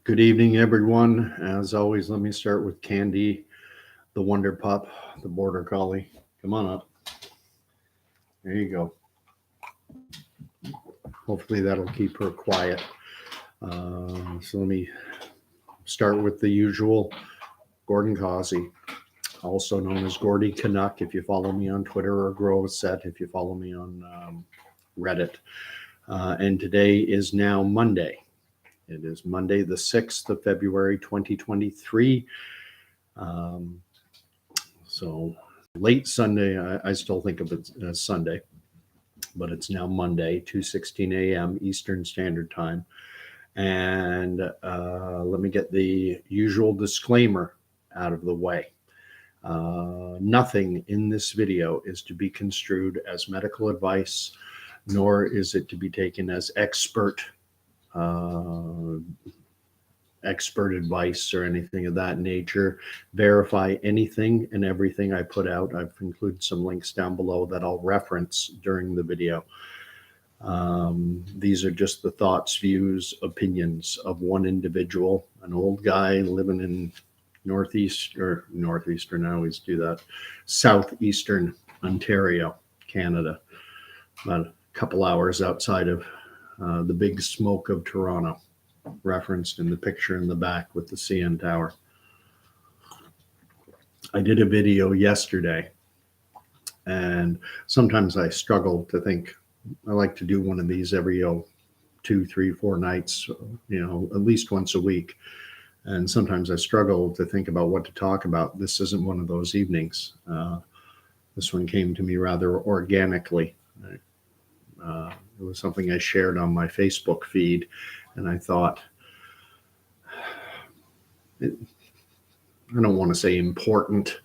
Good evening, everyone. As always, let me start with Candy, the Wonder Pup, the Border Collie. Come on up. There you go. Hopefully, that'll keep her quiet. So, let me start with the usual Gordon Causey, also known as Gordy Canuck, if you follow me on Twitter, or Grove Set, if you follow me on Reddit. And today is now Monday. It is Monday, the 6th of February, 2023. So late Sunday, I still think of it as Sunday, but it's now Monday, 2:16 a.m. Eastern Standard Time. And let me get the usual disclaimer out of the way. Nothing in this video is to be construed as medical advice, nor is it to be taken as expert advice or anything of that nature. Verify anything and everything I put out. I've included some links down below that I'll reference during the video. These are just the thoughts, views, opinions of one individual, an old guy living in northeastern, I always do that, southeastern Ontario, Canada, about a couple hours outside of the big smoke of Toronto, referenced in the picture in the back with the CN Tower. I did a video yesterday, and sometimes I struggle to think. I like to do one of these every 2, 3, 4 nights, at least once a week. And sometimes I struggle to think about what to talk about. This isn't one of those evenings. This one came to me rather organically. It was something I shared on my Facebook feed, and I thought, I don't want to say important,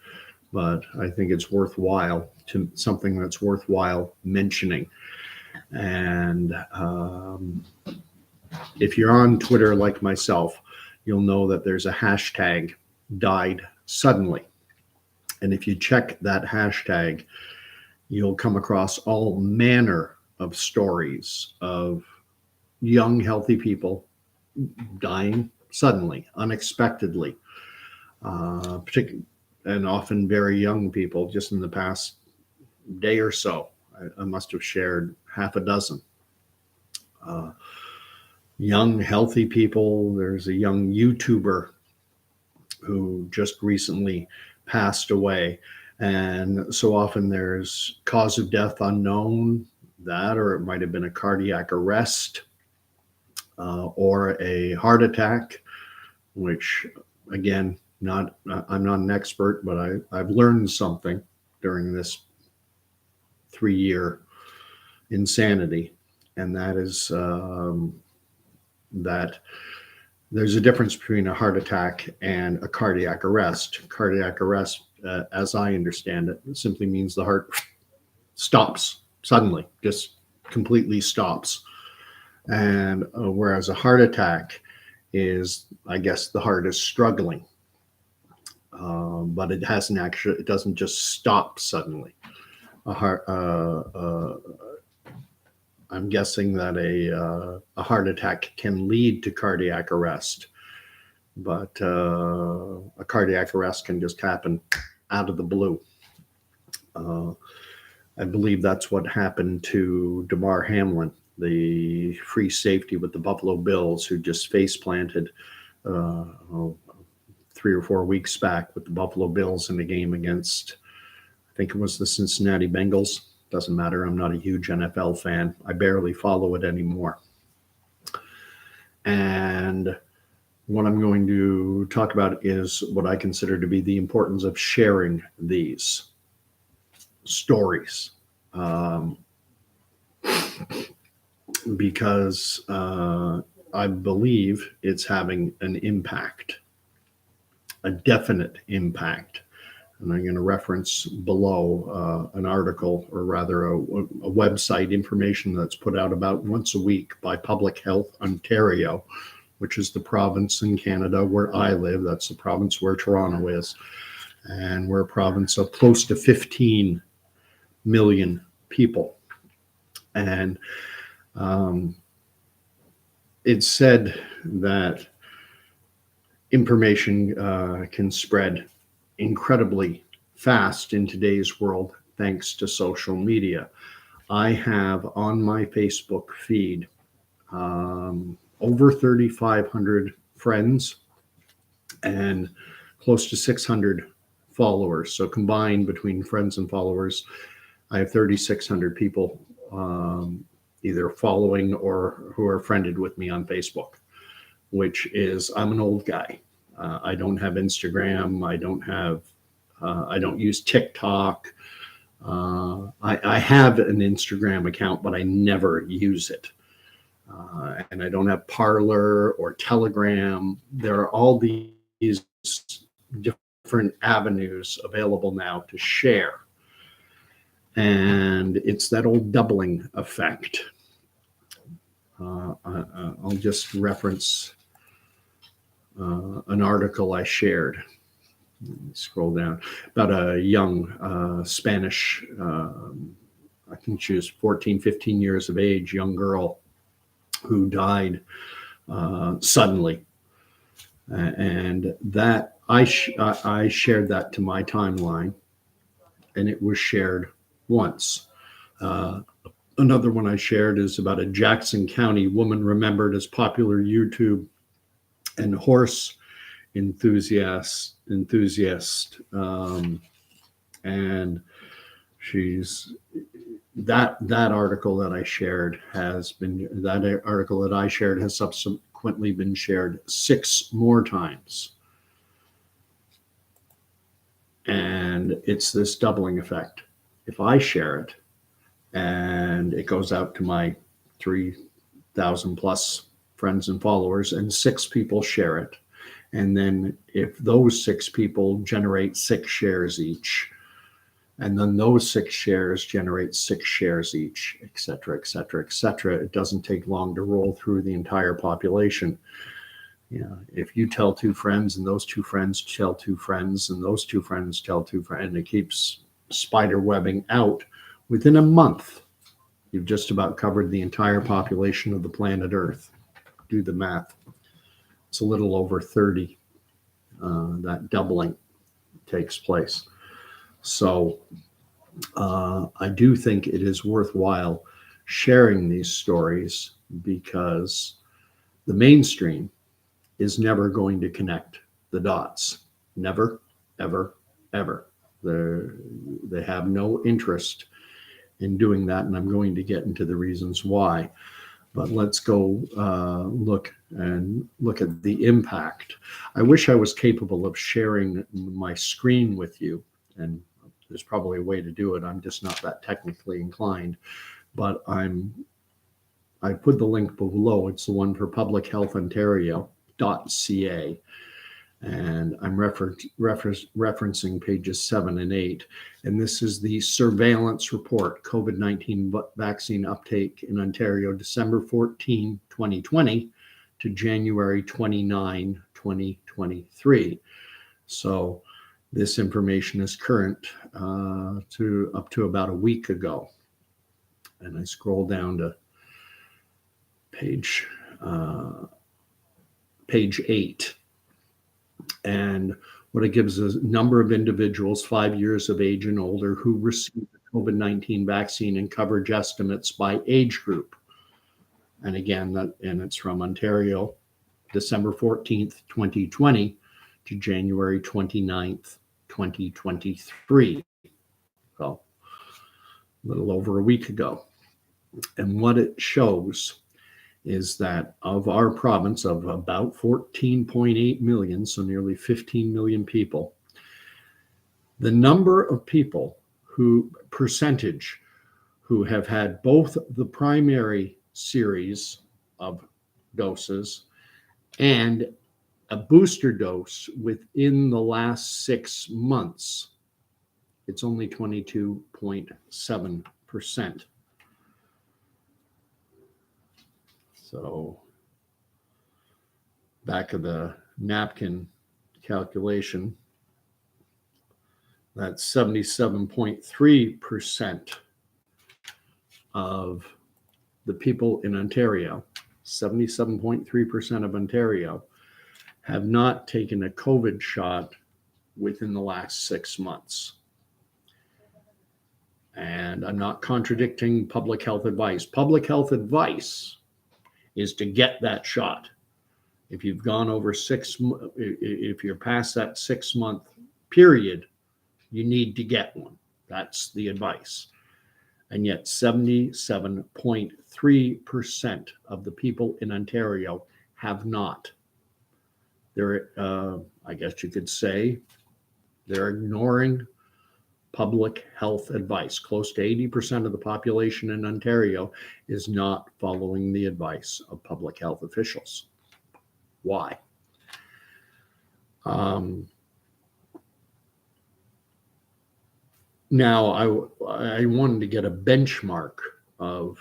but I think it's worthwhile, something that's worthwhile mentioning. And if you're on Twitter like myself, you'll know that there's a hashtag, died suddenly. And if you check that hashtag, you'll come across all manner of stories of young, healthy people dying suddenly, unexpectedly, and often very young people. Just in the past day or so, I must have shared half a dozen. Young, healthy people. There's a young YouTuber who just recently passed away. And so often there's cause of death unknown, that, or it might have been a cardiac arrest or a heart attack, which, again, I'm not an expert, but I've learned something during this 3-year insanity, and that is that there's a difference between a heart attack and a cardiac arrest. Cardiac arrest, as I understand it, simply means the heart stops suddenly, just completely stops. And whereas a heart attack is, I guess, the heart is struggling, but it doesn't just stop suddenly. I'm guessing that a heart attack can lead to cardiac arrest, but a cardiac arrest can just happen out of the blue. I believe that's what happened to Damar Hamlin, the free safety with the Buffalo Bills, who just face planted 3 or 4 weeks back with the Buffalo Bills in a game against, I think it was the Cincinnati Bengals. Doesn't matter. I'm not a huge NFL fan. I barely follow it anymore. And what I'm going to talk about is what I consider to be the importance of sharing these stories. Because I believe it's having an impact, a definite impact. And I'm going to reference below an article, or rather a website information that's put out about once a week by Public Health Ontario, which is the province in Canada where I live. That's the province where Toronto is. And we're a province of close to 15 million people. And it's said that information can spread incredibly fast in today's world thanks to social media. I have on my Facebook feed over 3,500 friends and close to 600 followers. So combined between friends and followers, I have 3,600 people either following or who are friended with me on Facebook, which is, I'm an old guy. I don't have Instagram. I don't use TikTok. I have an Instagram account, but I never use it. And I don't have Parler or Telegram. There are all these different avenues available now to share. And it's that old doubling effect. I'll just reference an article I shared. Scroll down about a young Spanish, I think she was 14, 15 years of age, young girl who died suddenly. And that I shared that to my timeline, and it was shared once. Another one I shared is about a Jackson County woman remembered as popular YouTube and horse enthusiast, and she's that article that I shared has subsequently been shared 6 more times, and it's this doubling effect. If I share it and it goes out to my 3,000 plus friends and followers, and 6 people share it, and then if those 6 people generate 6 shares each, and then those 6 shares generate 6 shares each, et cetera, et cetera, et cetera, it doesn't take long to roll through the entire population. If you tell 2 friends, and those 2 friends tell 2 friends, and those 2 friends tell 2 friends, and it keeps spider webbing out, within a month, you've just about covered the entire population of the planet Earth. Do the math. It's a little over 30. That doubling takes place. So I do think it is worthwhile sharing these stories, because the mainstream is never going to connect the dots. Never, ever, ever. They have no interest in doing that, and I'm going to get into the reasons why. But let's go look at the impact. I wish I was capable of sharing my screen with you, and there's probably a way to do it. I'm just not that technically inclined, but I put the link below. It's the one for publichealthontario.ca. And I'm referencing pages 7 and 8. And this is the surveillance report, COVID-19 vaccine uptake in Ontario, December 14, 2020 to January 29, 2023. So this information is current to up to about a week ago. And I scroll down to page 8. And what it gives is a number of individuals 5 years of age and older who received the COVID-19 vaccine and coverage estimates by age group. And again, it's from Ontario, December 14th, 2020 to January 29th, 2023. Well, a little over a week ago. And what it shows is that of our province of about 14.8 million, so nearly 15 million people, the number of people percentage who have had both the primary series of doses and a booster dose within the last 6 months, it's only 22.7%. So back of the napkin calculation, that's 77.3% of the people in Ontario, 77.3% of Ontario have not taken a COVID shot within the last 6 months. And I'm not contradicting public health advice. Public health advice is to get that shot. If you've gone over if you're past that 6-month period, you need to get one. That's the advice. And yet 77.3% of the people in Ontario have not. They're, I guess you could say, they're ignoring public health advice. Close to 80% of the population in Ontario is not following the advice of public health officials. Why? Now, I wanted to get a benchmark of,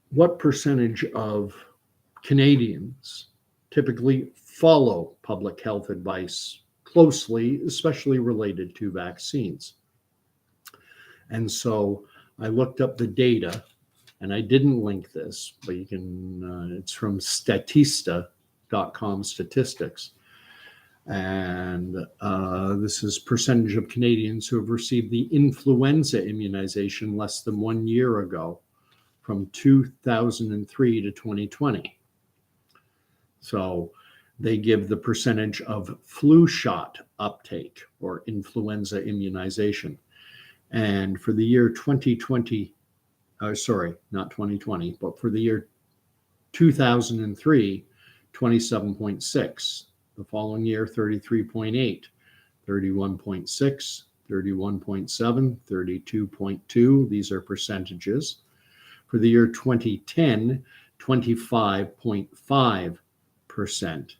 what percentage of Canadians typically follow public health advice closely, especially related to vaccines. And so I looked up the data, and I didn't link this, but you can, it's from Statista.com statistics. And this is percentage of Canadians who have received the influenza immunization less than 1 year ago, from 2003 to 2020. So they give the percentage of flu shot uptake or influenza immunization. And for the year 2020, not 2020, but for the year 2003, 27.6. The following year, 33.8, 31.6, 31.7, 32.2. These are percentages. For the year 2010, 25.5%.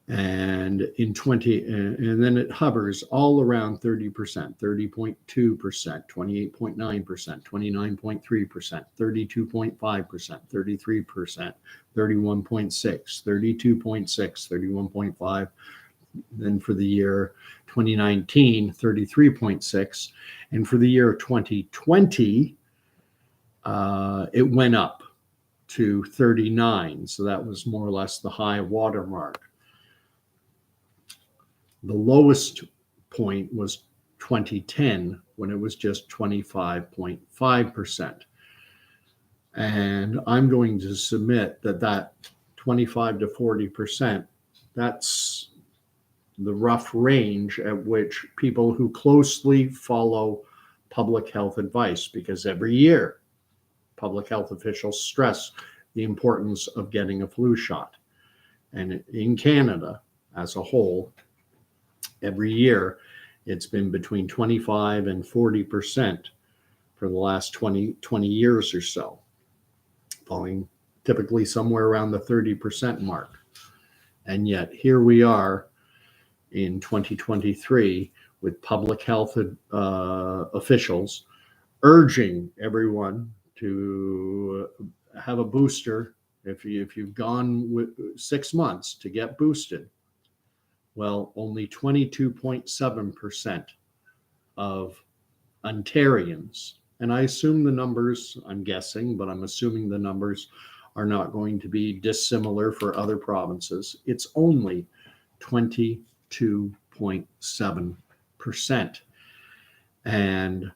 And and then it hovers all around 30%, 30.2%, 28.9%, 29.3%, 32.5%, 33%, 31.6, 32.6, 31.5. Then for the year 2019, 33.6. And for the year 2020, it went up to 39. So that was more or less the high watermark. The lowest point was 2010, when it was just 25.5%. And I'm going to submit that 25 to 40%, that's the rough range at which people who closely follow public health advice, because every year public health officials stress the importance of getting a flu shot. And in Canada as a whole, every year, it's been between 25 and 40% for the last 20 years or so, falling typically somewhere around the 30% mark. And yet here we are in 2023 with public health officials urging everyone to have a booster if you've gone with 6 months to get boosted. Well, only 22.7% of Ontarians, and I assume the numbers, I'm guessing, but I'm assuming the numbers are not going to be dissimilar for other provinces. It's only 22.7%. And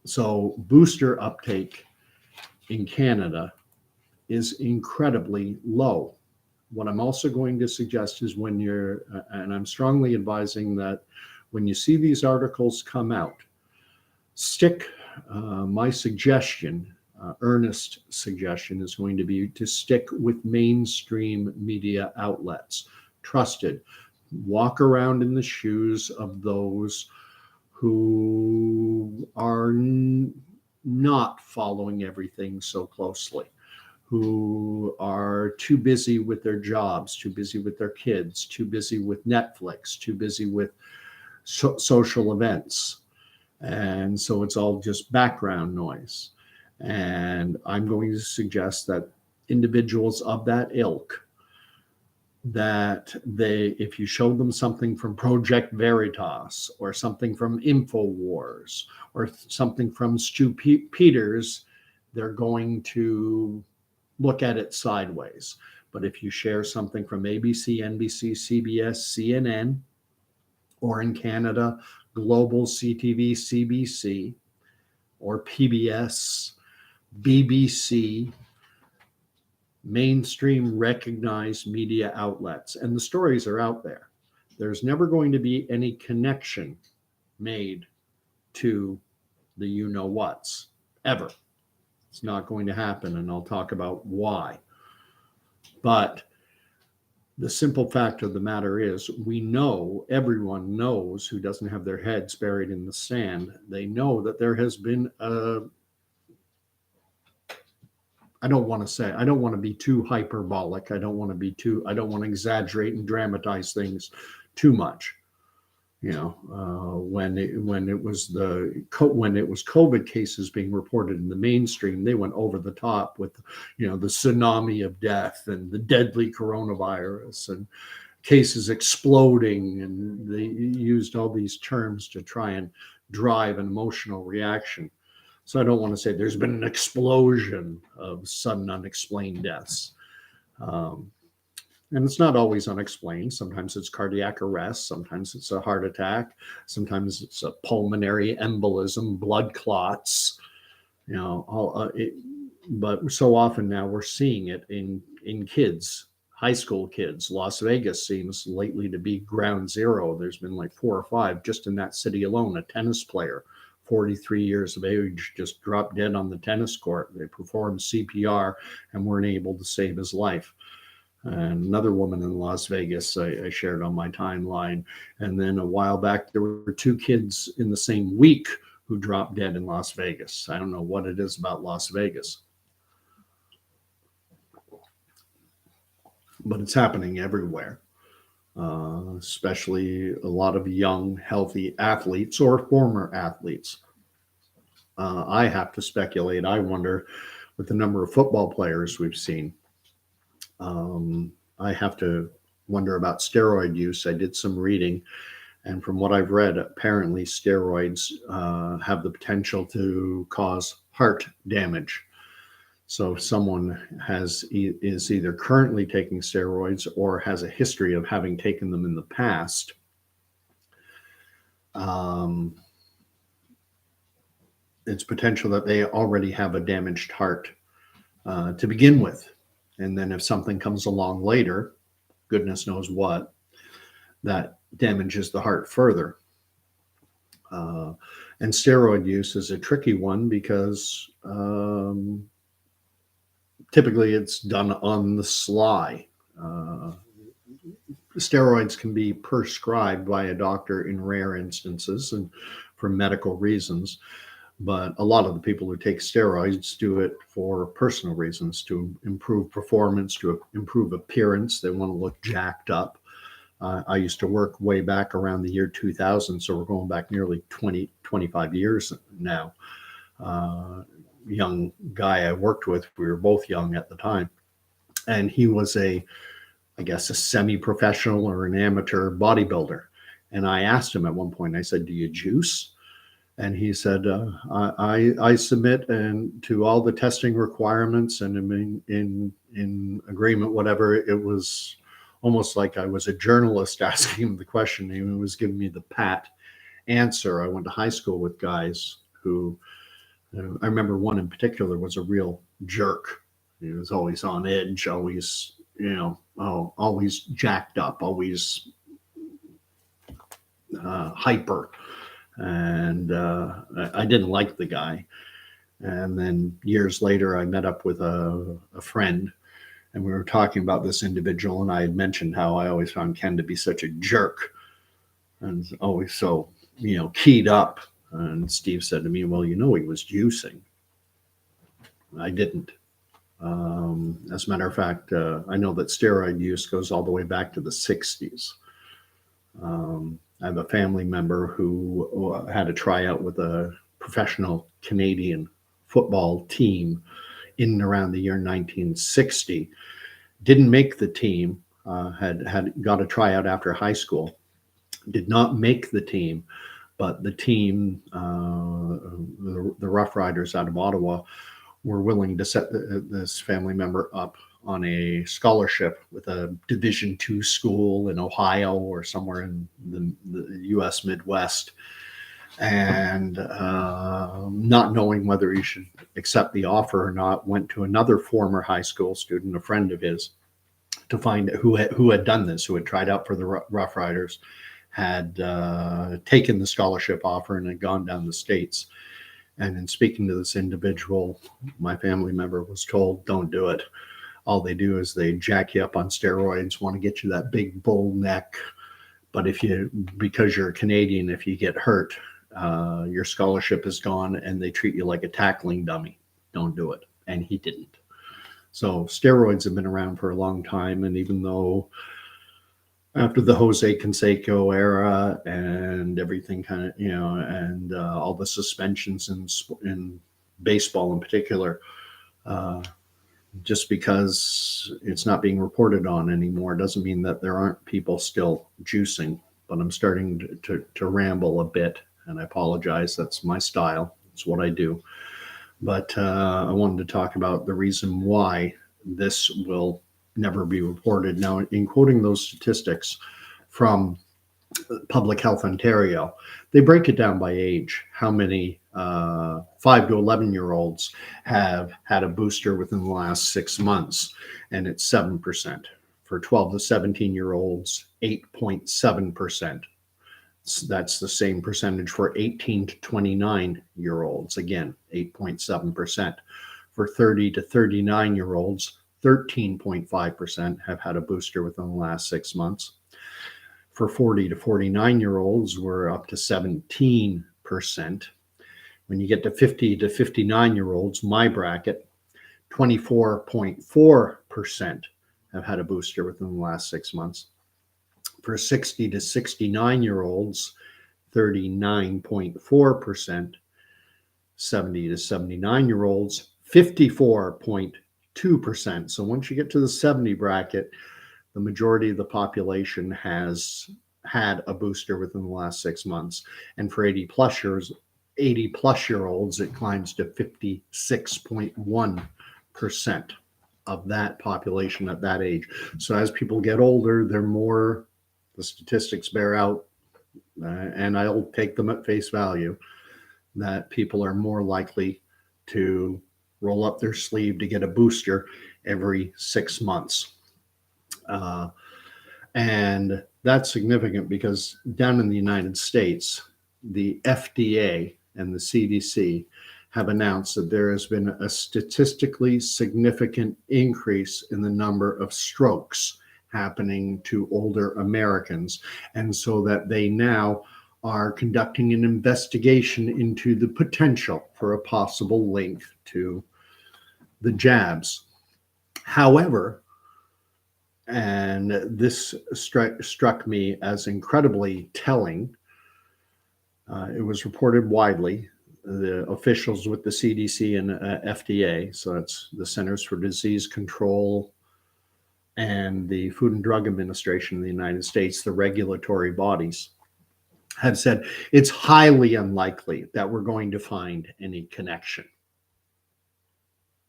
so booster uptake in Canada is incredibly low. What I'm also going to suggest is when and I'm strongly advising that when you see these articles come out, my suggestion, earnest suggestion is going to be to stick with mainstream media outlets, trusted. Walk around in the shoes of those who are not following everything so closely, who are too busy with their jobs, too busy with their kids, too busy with Netflix, too busy with social events. And so it's all just background noise. And I'm going to suggest that individuals of that ilk, that if you show them something from Project Veritas or something from InfoWars or something from Stu Peters, they're going to look at it sideways. But if you share something from ABC, NBC, CBS, CNN, or in Canada, Global, CTV, CBC, or PBS, BBC, mainstream recognized media outlets, and the stories are out there, there's never going to be any connection made to the you know what's ever. It's not going to happen, and I'll talk about why. But the simple fact of the matter is, we know, everyone knows who doesn't have their heads buried in the sand, they know that there has been a, I don't want to be too hyperbolic. I don't want to exaggerate and dramatize things too much. You know, when it was COVID cases being reported in the mainstream, they went over the top with, you know, the tsunami of death and the deadly coronavirus and cases exploding, and they used all these terms to try and drive an emotional reaction. So I don't want to say there's been an explosion of sudden unexplained deaths. And it's not always unexplained. Sometimes it's cardiac arrest. Sometimes it's a heart attack. Sometimes it's a pulmonary embolism, blood clots. You know, but so often now we're seeing it in kids, high school kids. Las Vegas seems lately to be ground zero. There's been like 4 or 5 just in that city alone. A tennis player, 43 years of age, just dropped dead on the tennis court. They performed CPR and weren't able to save his life. And another woman in Las Vegas I shared on my timeline. And then a while back, there were 2 kids in the same week who dropped dead in Las Vegas. I don't know what it is about Las Vegas, but it's happening everywhere, especially a lot of young, healthy athletes or former athletes. I have to speculate. I wonder, with the number of football players we've seen, I have to wonder about steroid use. I did some reading, and from what I've read, apparently steroids have the potential to cause heart damage. So if someone is either currently taking steroids or has a history of having taken them in the past, it's potential that they already have a damaged heart to begin with. And then if something comes along later, goodness knows what, that damages the heart further. And steroid use is a tricky one because typically it's done on the sly. Steroids can be prescribed by a doctor in rare instances and for medical reasons. But a lot of the people who take steroids do it for personal reasons, to improve performance, to improve appearance. They want to look jacked up. I used to work way back around the year 2000, so we're going back nearly 25 years now. Young guy I worked with, we were both young at the time, and he was I guess a semi-professional or an amateur bodybuilder. And I asked him at one point, I said, "Do you juice?" And he said, I submit and to all the testing requirements and in agreement, whatever. It was almost like I was a journalist asking him the question. He was giving me the pat answer. I went to high school with guys who, I remember one in particular was a real jerk. He was always on edge, always, always jacked up, always hyper. And I didn't like the guy. And then years later, I met up with a friend, and we were talking about this individual, and I had mentioned how I always found Ken to be such a jerk and always so, keyed up. And Steve said to me, "Well, he was juicing." I didn't. As a matter of fact, I know that steroid use goes all the way back to the 60s. I have a family member who had a tryout with a professional Canadian football team in and around the year 1960. Didn't make the team, had got a tryout after high school, did not make the team, but the team, the Rough Riders out of Ottawa, were willing to set this family member up on a scholarship with a Division II school in Ohio or somewhere in the U.S. Midwest, and not knowing whether he should accept the offer or not, went to another former high school student, a friend of his, to find who had done this, who had tried out for the Rough Riders, had taken the scholarship offer and had gone down the States. And in speaking to this individual, my family member was told, don't do it. All they do is they jack you up on steroids, want to get you that big bull neck. But because you're a Canadian, if you get hurt, your scholarship is gone and they treat you like a tackling dummy. Don't do it. And he didn't. So steroids have been around for a long time. And even though after the Jose Canseco era and everything kind of, and all the suspensions in baseball in particular, just because it's not being reported on anymore doesn't mean that there aren't people still juicing. But I'm starting to ramble a bit, and I apologize. That's my style. It's what I do. But I wanted to talk about the reason why this will never be reported. Now, in quoting those statistics from Public Health Ontario, they break it down by age. How many 5 to 11-year-olds have had a booster within the last 6 months? And it's 7%. For 12 to 17-year-olds, 8.7%. That's the same percentage for 18 to 29-year-olds. Again, 8.7%. For 30 to 39-year-olds, 13.5% have had a booster within the last 6 months. For 40 to 49-year-olds, we're up to 17%. When you get to 50 to 59-year-olds, my bracket, 24.4% have had a booster within the last 6 months. For 60 to 69-year-olds, 39.4%. 70 to 79-year-olds, 54.2%. So once you get to the 70 bracket, the majority of the population has had a booster within the last 6 months. And for 80 plus year olds, it climbs to 56.1% of that population at that age. So as people get older, the statistics bear out, and I'll take them at face value, that people are more likely to roll up their sleeve to get a booster every 6 months. And that's significant because down in the United States, the FDA and the CDC have announced that there has been a statistically significant increase in the number of strokes happening to older Americans. And so that they now are conducting an investigation into the potential for a possible link to the jabs. However, and this struck me as incredibly telling, it was reported widely, the officials with the CDC and FDA, so that's the Centers for Disease Control and the Food and Drug Administration in the United States, the regulatory bodies, have said it's highly unlikely that we're going to find any connection.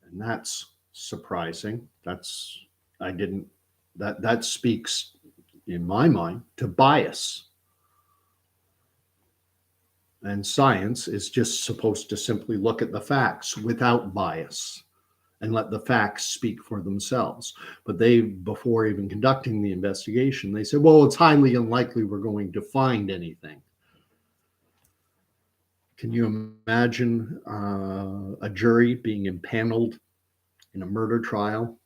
And that's surprising. That speaks, in my mind, to bias. And science is just supposed to simply look at the facts without bias and let the facts speak for themselves. But before even conducting the investigation, they said, well, it's highly unlikely we're going to find anything. Can you imagine a jury being impaneled in a murder trial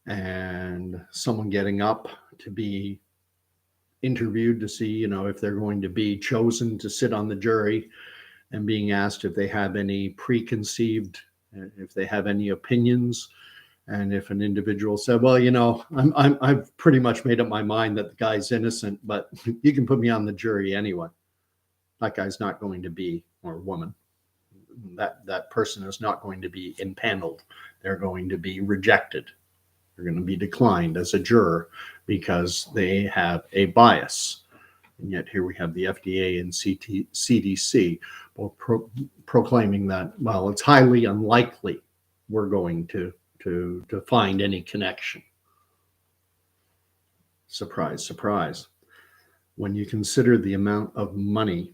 and someone getting up to be interviewed to see, if they're going to be chosen to sit on the jury, and being asked if they have any preconceived, if they have any opinions, and if an individual said, well, I've pretty much made up my mind that the guy's innocent, but you can put me on the jury anyway. That guy's not going to be, or woman, that person is not going to be impaneled. They're going to be rejected. They're going to be declined as a juror because they have a bias. And yet here we have the FDA and CDC both proclaiming that, well, it's highly unlikely we're going to find any connection. Surprise, surprise. When you consider the amount of money,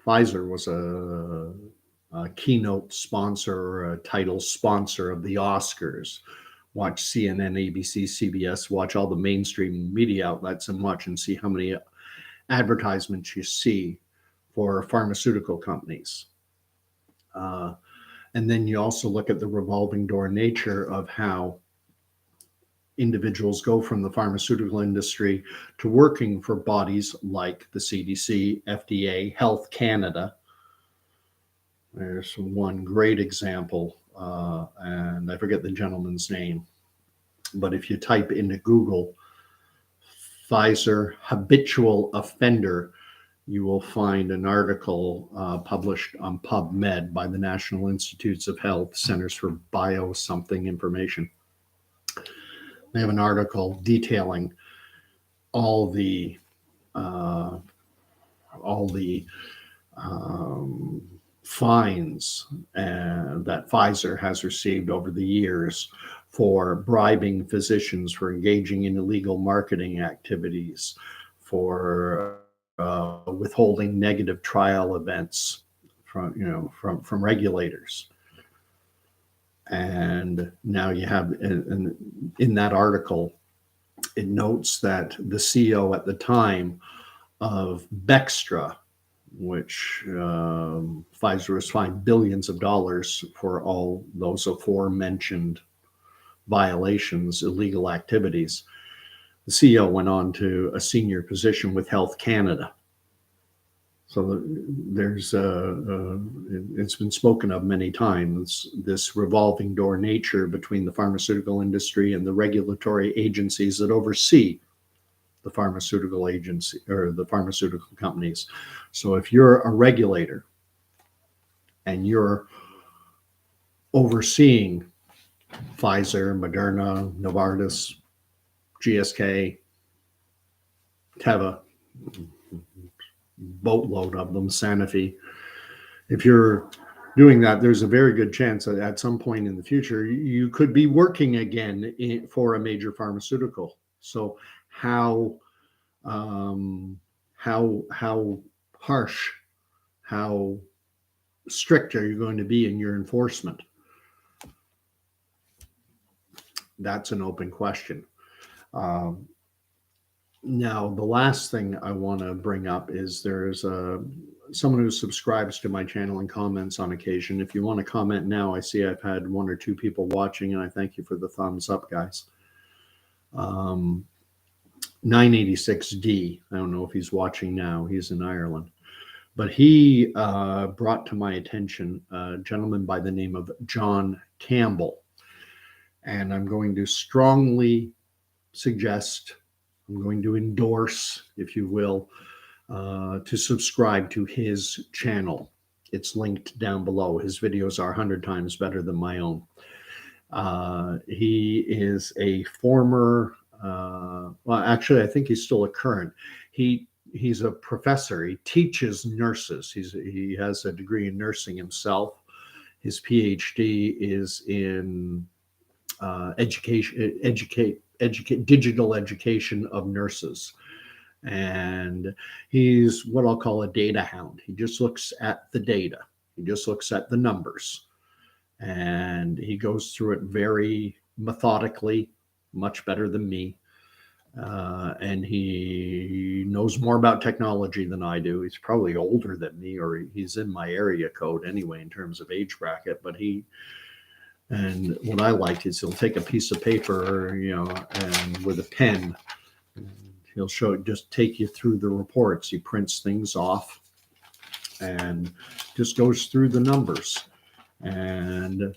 Pfizer was a keynote sponsor or a title sponsor of the Oscars. Watch CNN, ABC, CBS, watch all the mainstream media outlets and watch and see how many advertisements you see for pharmaceutical companies. And then you also look at the revolving door nature of how individuals go from the pharmaceutical industry to working for bodies like the CDC, FDA, Health Canada. There's one great example, and I forget the gentleman's name, but if you type into Google Pfizer habitual offender, you will find an article published on PubMed by the National Institutes of Health, Centers for Bio Something Information. They have an article detailing all the fines that Pfizer has received over the years for bribing physicians, for engaging in illegal marketing activities, for withholding negative trial events from regulators. And now you have in that article, it notes that the CEO at the time of Bextra, which Pfizer was fined billions of dollars for all those aforementioned violations, illegal activities. The CEO went on to a senior position with Health Canada. So there's it's been spoken of many times, this revolving door nature between the pharmaceutical industry and the regulatory agencies that oversee the pharmaceutical agency or the pharmaceutical companies. So if you're a regulator and you're overseeing Pfizer, Moderna, Novartis, GSK, Teva, boatload of them, Sanofi. If you're doing that, there's a very good chance that at some point in the future, you could be working again for a major pharmaceutical. So how harsh, how strict are you going to be in your enforcement? That's an open question. Now, the last thing I want to bring up is there's someone who subscribes to my channel and comments on occasion. If you want to comment now, I see I've had 1 or 2 people watching, and I thank you for the thumbs up, guys. 986D, I don't know if he's watching now. He's in Ireland. But he brought to my attention a gentleman by the name of John Campbell. And I'm going to strongly suggest, I'm going to endorse, if you will, to subscribe to his channel. It's linked down below. His videos are 100 times better than my own. He is a former, well, actually, I think he's still a current. He's a professor. He teaches nurses. He has a degree in nursing himself. His PhD is in digital education of nurses. And he's what I'll call a data hound. He just looks at the data. He just looks at the numbers. And he goes through it very methodically, much better than me. And he knows more about technology than I do. He's probably older than me, or he's in my area code anyway in terms of age bracket. But and what I like is he'll take a piece of paper, and with a pen, and he'll just take you through the reports. He prints things off and just goes through the numbers. And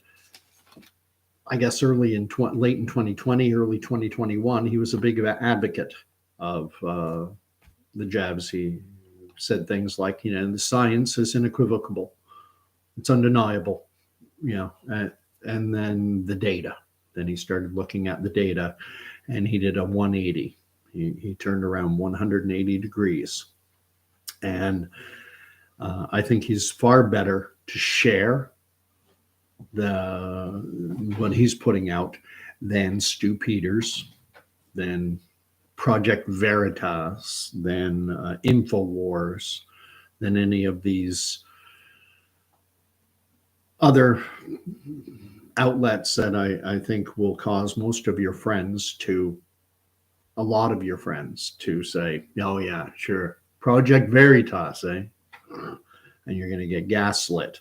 I guess late in 2020, early 2021, he was a big advocate of the jabs. He said things like, the science is unequivocal. It's undeniable, and then the data. Then he started looking at the data, and he did a 180. He turned around 180 degrees. And I think he's far better to share what he's putting out than Stu Peters, than Project Veritas, than InfoWars, than any of these other outlets that I think will cause most of your friends to, a lot of your friends to say, oh, yeah, sure, Project Veritas, eh? And you're going to get gaslit.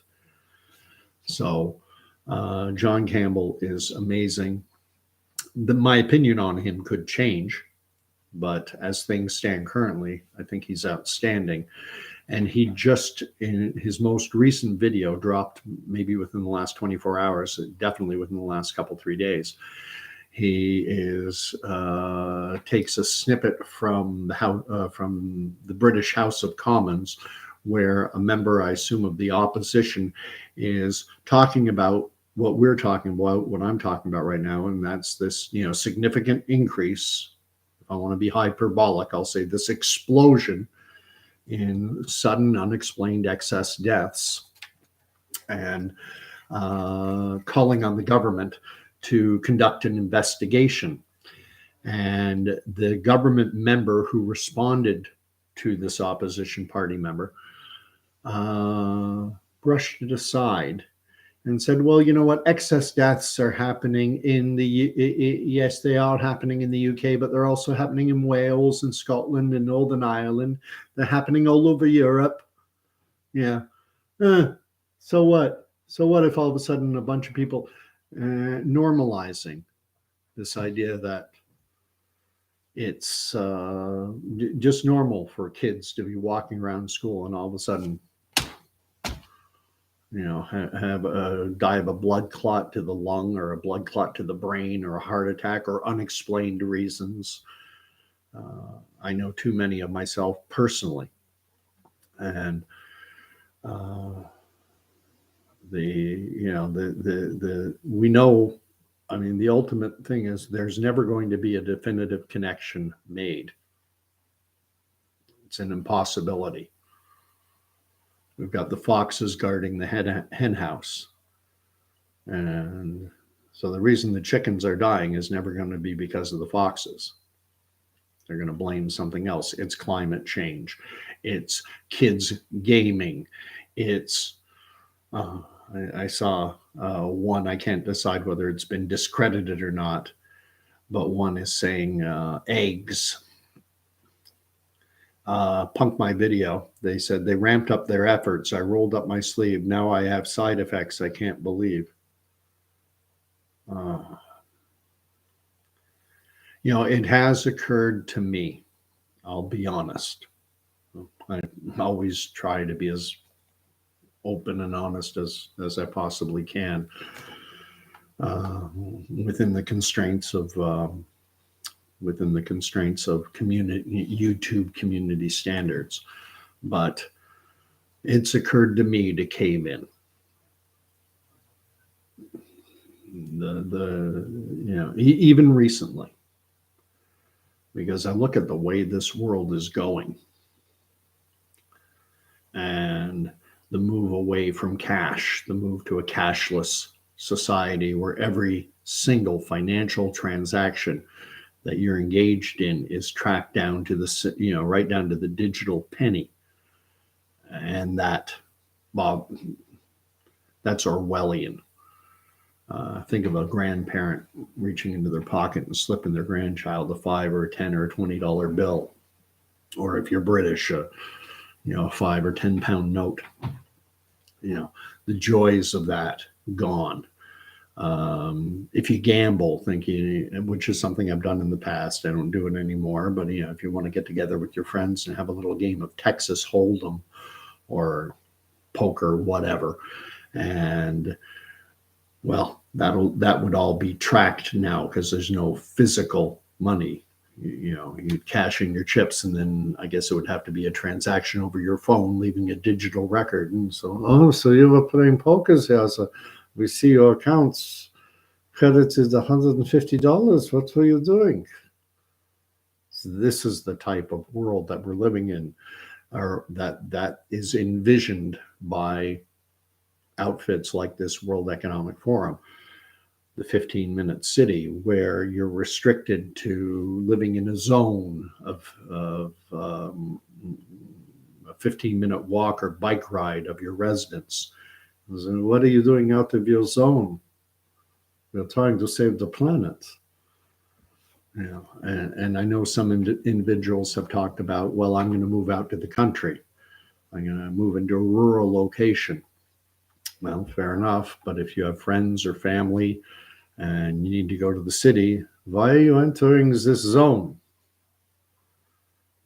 So, John Campbell is amazing. My opinion on him could change, but as things stand currently, I think he's outstanding. And he just, in his most recent video, dropped maybe within the last 24 hours, definitely within the last couple, 3 days. He takes a snippet from the British House of Commons, where a member, I assume, of the opposition is talking about what we're talking about, what I'm talking about right now, and that's this, significant increase. If I want to be hyperbolic, I'll say this explosion in sudden unexplained excess deaths, and calling on the government to conduct an investigation. And the government member who responded to this opposition party member brushed it aside and said, well, you know what, excess deaths are happening in yes, they are happening in the UK, but they're also happening in Wales and Scotland and Northern Ireland. They're happening all over Europe. Yeah. So what? So what if all of a sudden a bunch of people normalizing this idea that it's just normal for kids to be walking around school and all of a sudden, die of a blood clot to the lung or a blood clot to the brain or a heart attack or unexplained reasons. I know too many of myself personally. And we know, I mean, the ultimate thing is there's never going to be a definitive connection made. It's an impossibility. We've got the foxes guarding the hen house. And so the reason the chickens are dying is never going to be because of the foxes. They're going to blame something else. It's climate change. It's kids gaming. It's, I saw one, I can't decide whether it's been discredited or not, but one is saying eggs. Punk my video. They said they ramped up their efforts. I rolled up my sleeve. Now I have side effects I can't believe. It has occurred to me. I'll be honest. I always try to be as open and honest as I possibly can, within the constraints of YouTube community standards. But it's occurred to me to cave in. Even recently, because I look at the way this world is going and the move away from cash, the move to a cashless society where every single financial transaction that you're engaged in is tracked down to the, right down to the digital penny. And that, Bob, that's Orwellian. Think of a grandparent reaching into their pocket and slipping their grandchild a $5 or a $10 or a $20 bill, or if you're British, a £5 or £10 note. The joys of that gone. If you gamble, thinking, which is something I've done in the past, I don't do it anymore. But if you want to get together with your friends and have a little game of Texas Hold'em or poker, whatever, and well, that would all be tracked now because there's no physical money. You'd cash in your chips, and then I guess it would have to be a transaction over your phone, leaving a digital record. And so you were playing poker, yeah? So we see your accounts credited $150. What were you doing? So this is the type of world that we're living in, or that is envisioned by outfits like this World Economic Forum, the 15-minute city, where you're restricted to living in a zone of a 15-minute walk or bike ride of your residence. And what are you doing out of your zone? We're trying to save the planet. And I know some individuals have talked about, well, I'm going to move out to the country. I'm going to move into a rural location. Well, fair enough. But if you have friends or family and you need to go to the city, why are you entering this zone?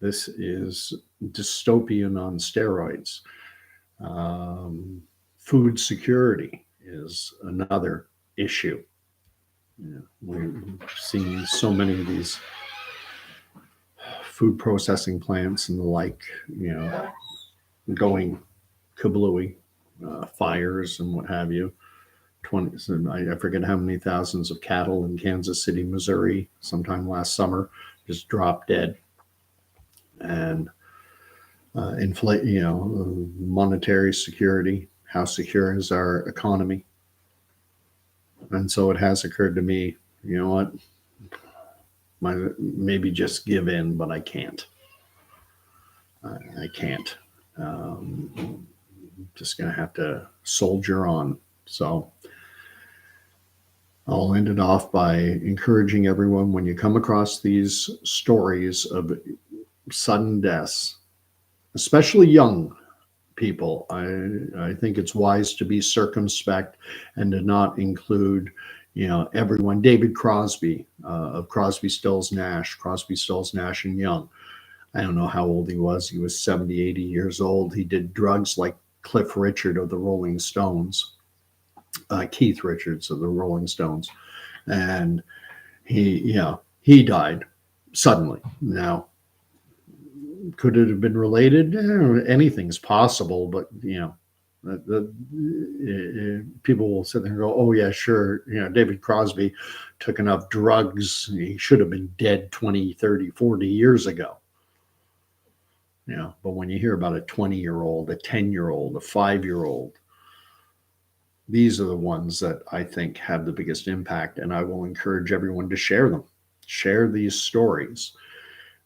This is dystopian on steroids. Food security is another issue. We've seen so many of these food processing plants and the like, going kablooey, fires and what have you. I forget how many thousands of cattle in Kansas City, Missouri, sometime last summer, just dropped dead. And monetary security, how secure is our economy? And so it has occurred to me, you know what, maybe just give in, but I can't. I can't. Just going to have to soldier on. So I'll end it off by encouraging everyone, when you come across these stories of sudden deaths, especially young people, I think it's wise to be circumspect and to not include, everyone. David Crosby of Crosby, Stills, Nash and Young. I don't know how old he was. He was 70, 80 years old. He did drugs like Cliff Richard of the Rolling Stones, Keith Richards of the Rolling Stones. And he died suddenly. Now, could it have been related? Anything's possible, but people will sit there and go, "Oh yeah, sure. David Crosby took enough drugs. He should have been dead 20, 30, 40 years ago." But when you hear about a 20-year-old, a 10-year-old, a 5-year-old, these are the ones that I think have the biggest impact. And I will encourage everyone to share them, share these stories.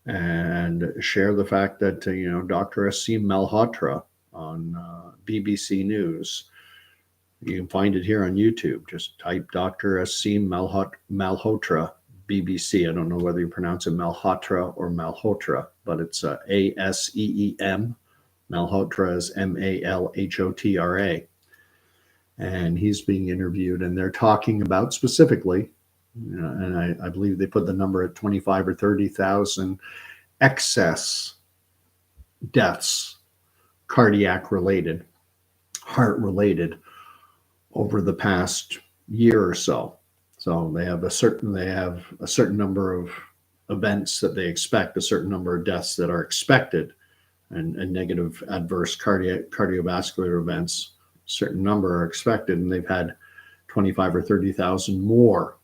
And share the fact that, Dr. Aseem Malhotra on BBC News, you can find it here on YouTube. Just type Dr. Aseem Malhotra, BBC. I don't know whether you pronounce it Malhotra or Malhotra, but it's ASEEM. Malhotra is MALHOTRA. And he's being interviewed, and they're talking about specifically, and I believe they put the number at 25 or 30,000 excess deaths, cardiac related, heart related, over the past year or so. So they have a certain number of events that they expect, a certain number of deaths that are expected, and negative adverse cardiovascular events, a certain number are expected, and they've had 25 or 30,000 more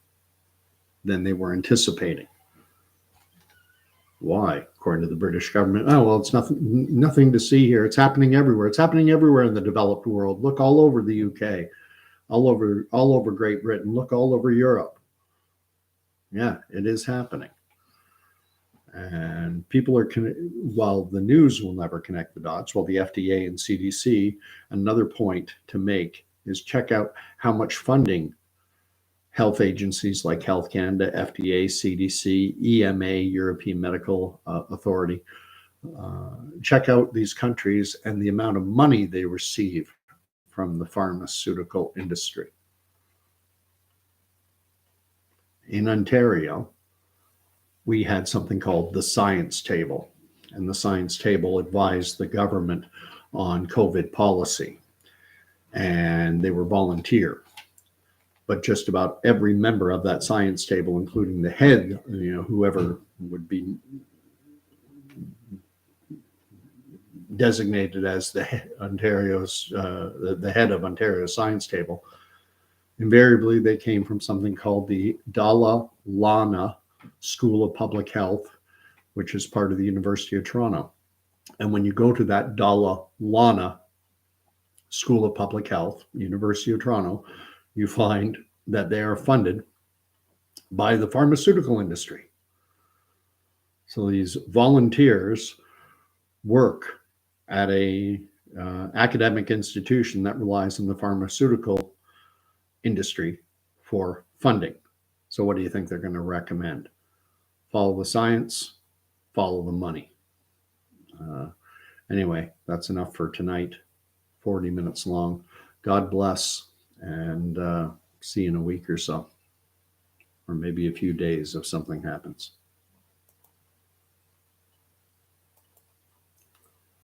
than they were anticipating. Why? According to the British government, oh, well, it's nothing to see here. It's happening everywhere. It's happening everywhere in the developed world. Look all over the UK, all over Great Britain. Look all over Europe. Yeah, it is happening. And people are, while the news will never connect the dots, while the FDA and CDC, another point to make is check out how much funding health agencies like Health Canada, FDA, CDC, EMA, European Medical Authority, check out these countries and the amount of money they receive from the pharmaceutical industry. In Ontario, we had something called the Science Table, and the Science Table advised the government on COVID policy, and they were volunteer. But just about every member of that Science Table, including the head, whoever would be designated as the head of Ontario's Science Table, invariably they came from something called the Dalla Lana School of Public Health, which is part of the University of Toronto. And when you go to that Dalla Lana School of Public Health, University of Toronto, you find that they are funded by the pharmaceutical industry. So these volunteers work at a academic institution that relies on the pharmaceutical industry for funding. So what do you think they're going to recommend? Follow the science, follow the money. Anyway, that's enough for tonight. 40 minutes long. God bless, and see you in a week or so, or maybe a few days if something happens.